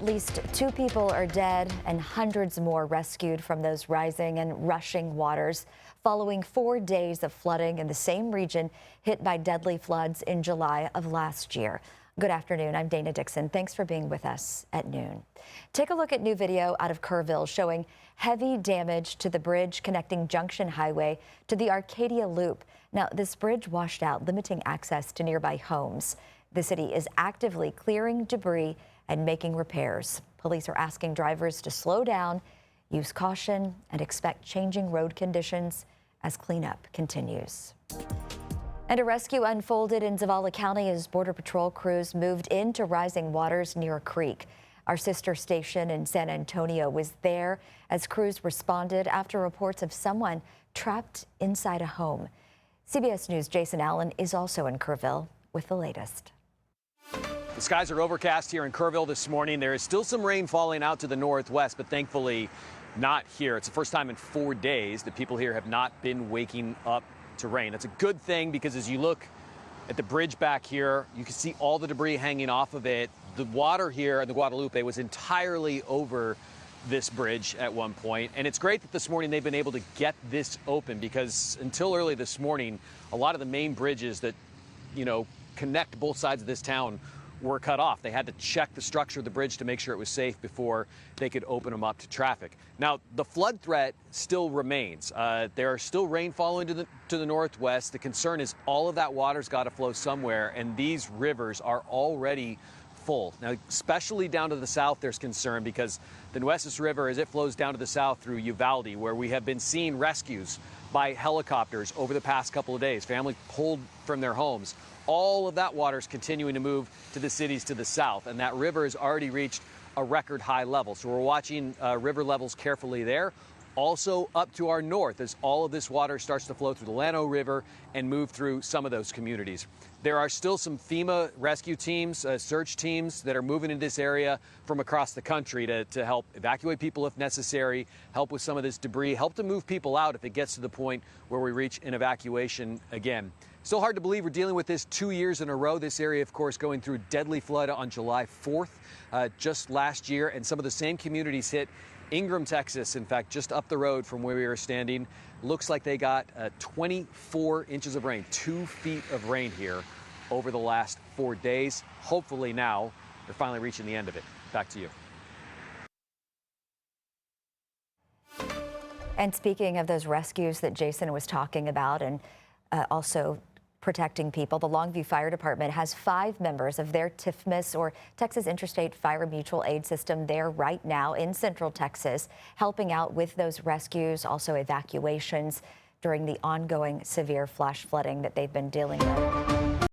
At least 2 people are dead and hundreds more rescued from those rising and rushing waters following 4 days of flooding in the same region hit by deadly floods in July of last year. Good afternoon. I'm Dana Dixon. Thanks for being with us at noon. Take a look at new video out of Kerrville showing heavy damage to the bridge connecting Junction Highway to the Arcadia Loop. Now, this bridge washed out, limiting access to nearby homes. The city is actively clearing debris and making repairs. Police are asking drivers to slow down, use caution, and expect changing road conditions as cleanup continues. And a rescue unfolded in Zavala County as Border Patrol crews moved into rising waters near a creek. Our sister station in San Antonio was there as crews responded after reports of someone trapped inside a home. CBS News' Jason Allen is also in Kerrville with the latest. The skies are overcast here in Kerrville this morning. There is still some rain falling out to the northwest, but thankfully not here. It's the first time in 4 days that people here have not been waking up to rain. That's a good thing because as you look at the bridge back here, you can see all the debris hanging off of it. The water here in the Guadalupe was entirely over this bridge at one point, and it's great that this morning they've been able to get this open because until early this morning, a lot of the main bridges that, connect both sides of this town were cut off. They had to check the structure of the bridge to make sure it was safe before they could open them up to traffic. Now, the flood threat still remains. There are still rainfall to the northwest. The concern is all of that water's got to flow somewhere, and these rivers are already full. Now, especially down to the south, there's concern because the Nueces River, as it flows down to the south through Uvalde, where we have been seeing rescues by helicopters over the past couple of days, family pulled from their homes. All of that water is continuing to move to the cities to the south, and that river has already reached a record high level. So we're watching river levels carefully there. Also up to our north as all of this water starts to flow through the Llano River and move through some of those communities. There are still some FEMA rescue teams, search teams that are moving into this area from across the country to help evacuate people if necessary, help with some of this debris, help to move people out if it gets to the point where we reach an evacuation again. Still hard to believe we're dealing with this 2 years in a row. This area, of course, going through deadly flood on July 4th just last year, and some of the same communities hit Ingram, Texas, in fact, just up the road from where we were standing. Looks like they got 24 inches of rain, 2 feet of rain here over the last 4 days. Hopefully now they're finally reaching the end of it. Back to you. And speaking of those rescues that Jason was talking about and also protecting people, the Longview Fire Department has 5 members of their TIFMAS, or Texas Interstate Fire Mutual Aid System, there right now in Central Texas, helping out with those rescues, also evacuations during the ongoing severe flash flooding that they've been dealing with.